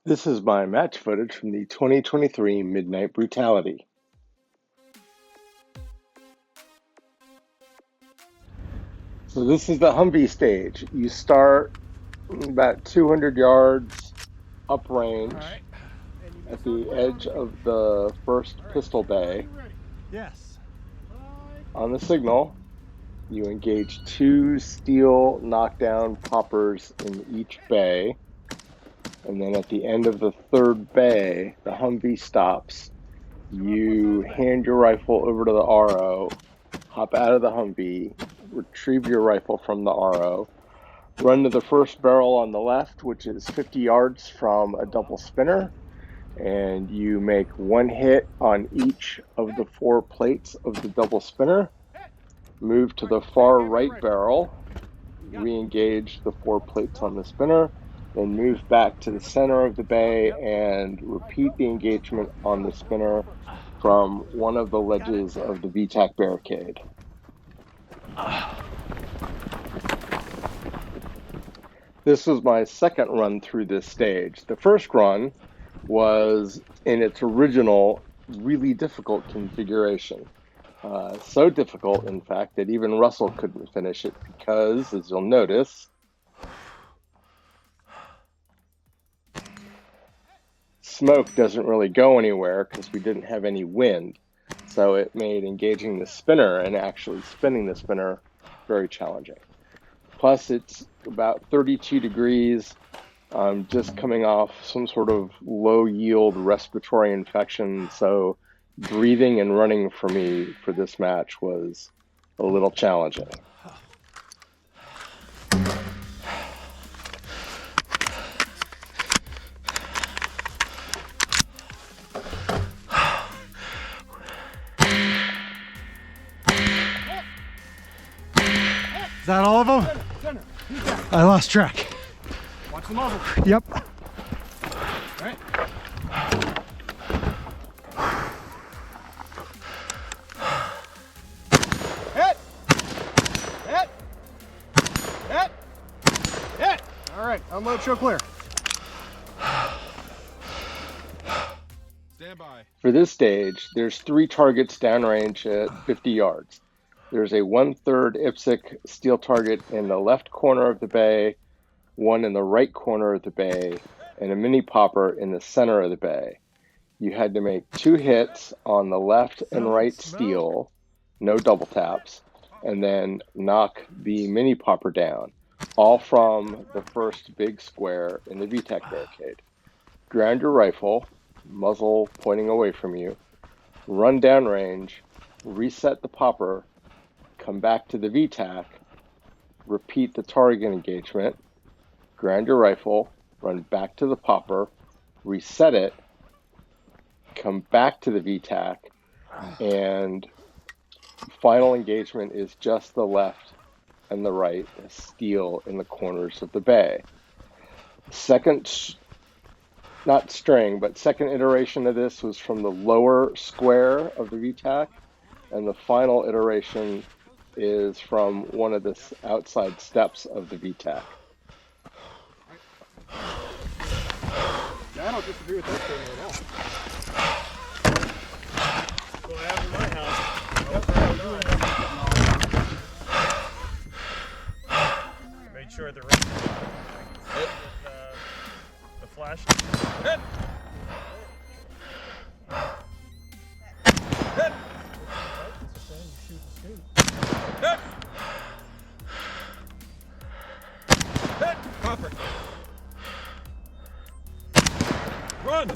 This is my match footage from the 2023 Midnight Brutality. So this is the Humvee stage. You start about 200 yards uprange at the edge of the first pistol bay. Yes. On the signal, you engage two steel knockdown poppers in each bay. And then at the end of the third bay, the Humvee stops. You hand your rifle over to the RO, hop out of the Humvee, retrieve your rifle from the RO, run to the first barrel on the left, which is 50 yards from a double spinner, and you make one hit on each of the four plates of the double spinner. Move to the far right barrel, re-engage the four plates on the spinner, then move back to the center of the bay and repeat the engagement on the spinner from one of the ledges of the VTAC barricade. This was my second run through this stage. The first run was in its original really difficult configuration. So difficult, in fact, that even Russell couldn't finish it because, as you'll notice, smoke doesn't really go anywhere because we didn't have any wind. So it made engaging the spinner and actually spinning the spinner very challenging. Plus, it's about 32 degrees. I'm just coming off some sort of low-yield respiratory infection, so breathing and running for me for this match was a little challenging. Is that all of them? Center. I lost track. Watch the muzzle. Yep. All right. Hit. Hit. Hit. Hit. All right. Unload, show clear. Stand by. For this stage, there's three targets downrange at 50 yards. There's a 1/3 IPSC steel target in the left corner of the bay, one in the right corner of the bay, and a mini popper in the center of the bay. You had to make two hits on the left and right steel, no double taps, and then knock the mini popper down, all from the first big square in the VTAC barricade. Ground your rifle, muzzle pointing away from you, run downrange, reset the popper, come back to the VTAC, repeat the target engagement, ground your rifle, run back to the popper, reset it, come back to the VTAC, and final engagement is just the left and the right steel in the corners of the bay. Second, not string, but second iteration of this was from the lower square of the VTAC, and the final iteration is from one of the outside steps of the VTAC. I don't disagree with that statement at all. Well, I have in my house. Made sure the ring with the flash. Hit. Hit. Hit. Hit. Popper. Run.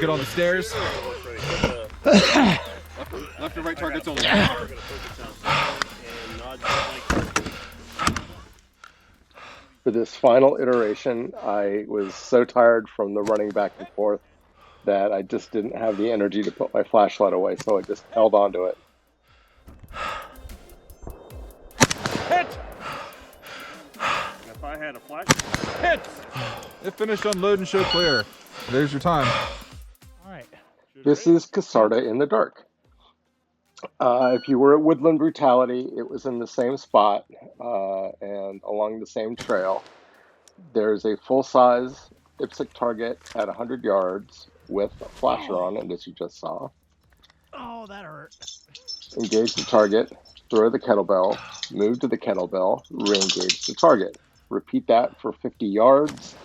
get on the stairs. Left and right targets only. For this final iteration, I was so tired from the running back and forth that I just didn't have the energy to put my flashlight away, so I just held on to it. Hit! If I had a flash, hit! It finished unload and show clear. There's your time. All right. This is Casarda in the dark. If you were at Woodland Brutality, it was in the same spot and along the same trail. There's a full-size IPSC target at 100 yards with a flasher on it, as you just saw. Oh, that hurt. Engage the target, throw the kettlebell, move to the kettlebell, re-engage the target. Repeat that for 50 yards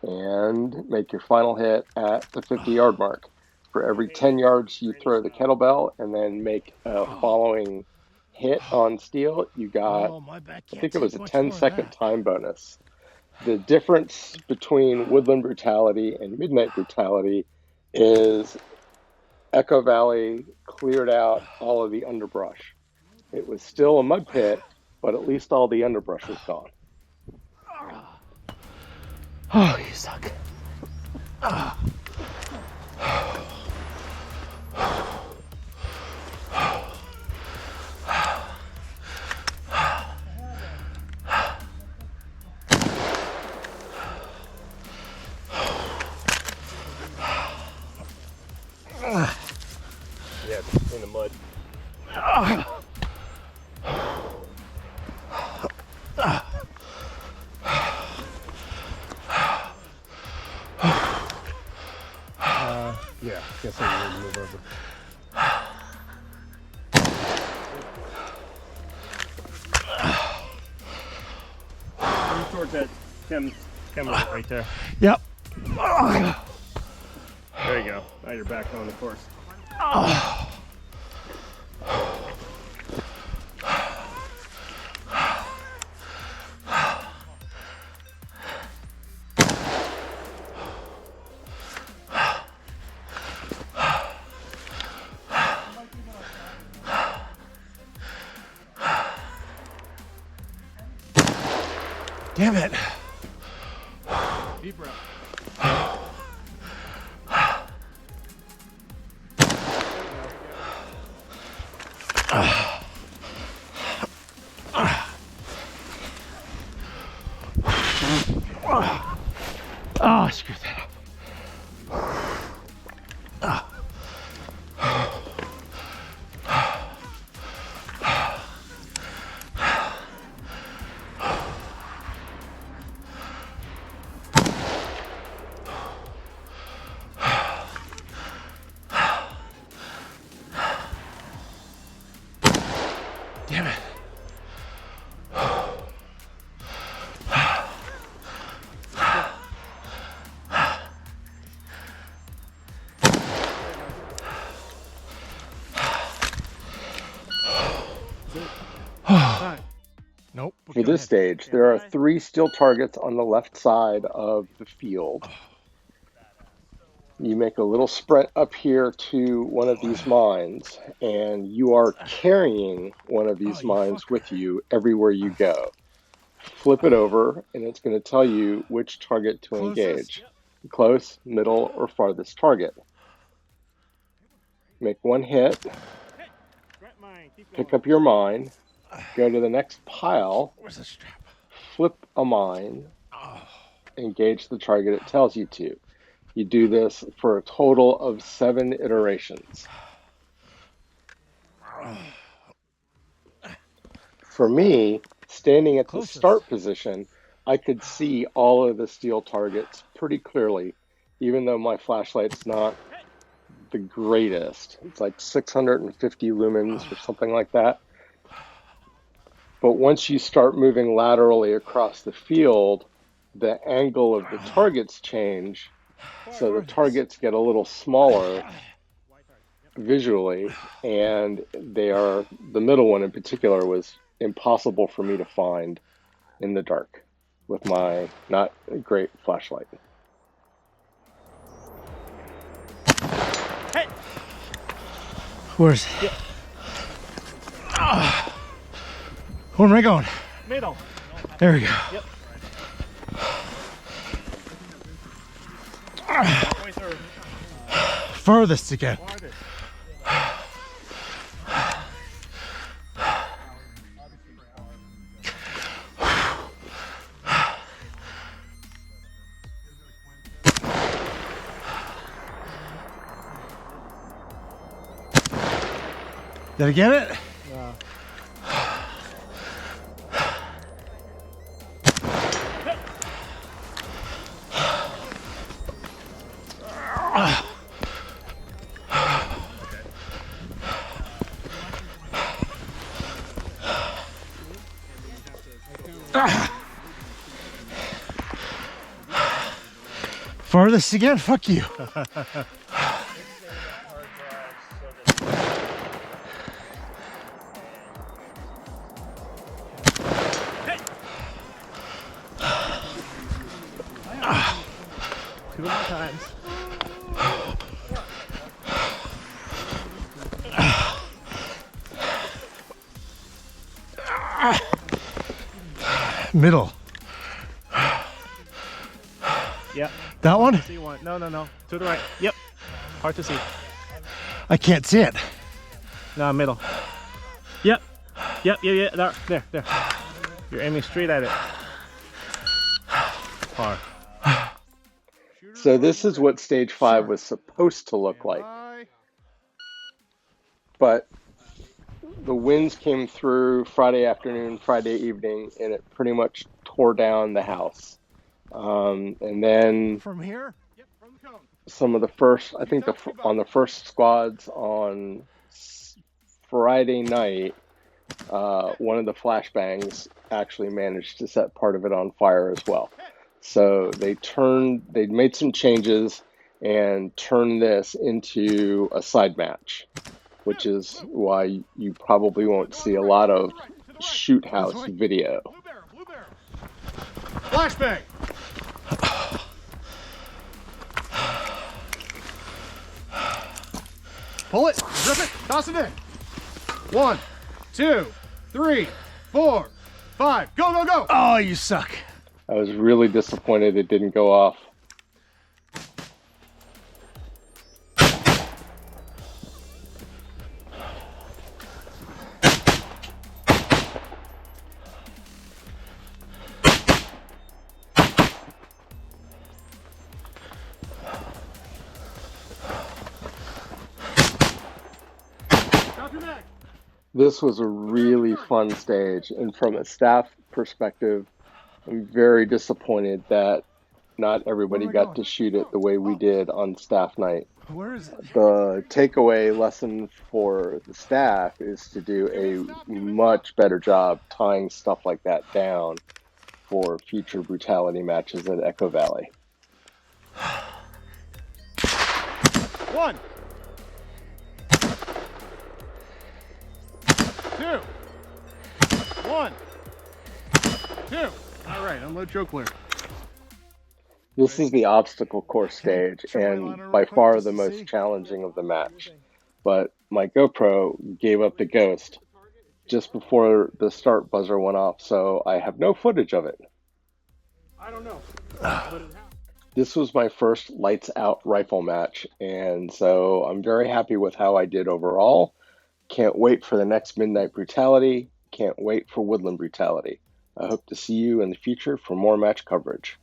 and make your final hit at the 50-yard mark. For every 10 yards you throw the kettlebell and then make a following hit on steel, you got, I think it was a 10-second time bonus. The difference between Woodland Brutality and Midnight Brutality is Echo Valley cleared out all of the underbrush. It was still a mud pit, but at least all the underbrush was gone. Oh, you suck. Yeah, in the mud. Yeah, guess I need to move over. Move towards that camera right there. Yep. There you go. Now you're back on the course. Damn it. Deep breath. Oh, screw that up. Damn it. Nope. For this stage, there are 3 steel targets on the left side of the field. You make a little sprint up here to one of these mines, and you are carrying one of these mines with you everywhere you go. Flip it over, and it's going to tell you which target to engage. Close, middle, or farthest target. Make one hit, pick up your mine, go to the next pile, Where's the strap? flip a mine, engage the target it tells you to. You do this for a total of 7 iterations. For me, standing at the start position, I could see all of the steel targets pretty clearly, even though my flashlight's not the greatest. It's like 650 lumens or something like that. But once you start moving laterally across the field, the angle of the targets change, so the targets get a little smaller visually, and the middle one in particular was impossible for me to find in the dark with my not great flashlight. Where's? Yep. Where am I going? Middle. There we go. Yep. Furthest again. Did I get it? Farthest again? Fuck you. Two more times. Middle. Yep. That one? See one. No, no, no. To the right. Yep. Hard to see. I can't see it. No, middle. Yep. Yep, yeah. There. You're aiming straight at it. Far. So this is what stage 5 was supposed to look like. But the winds came through Friday afternoon, Friday evening, and it pretty much tore down the house. And then From here? some of the first, I think on the first squads on Friday night, one of the flashbangs actually managed to set part of it on fire as well. So they made some changes and turned this into a side match, which is why you probably won't see a lot of shoot house video. Flashbang! Pull it, rip it, toss it in. 1, 2, 3, 4, 5. Go! Oh, you suck. I was really disappointed it didn't go off. This was a really fun stage, and from a staff perspective, I'm very disappointed that not everybody got to shoot it the way we did on staff night. Where is it? The takeaway lesson for the staff is to do a much better job tying stuff like that down for future brutality matches at Echo Valley. 1, 2, 1, 2. All right, unload choke clear. This is the obstacle course stage, and by far the most challenging of the match. But my GoPro gave up the ghost just before the start buzzer went off, so I have no footage of it. I don't know. This was my first lights out rifle match, and so I'm very happy with how I did overall. Can't wait for the next Midnight Brutality. Can't wait for Woodland Brutality. I hope to see you in the future for more match coverage.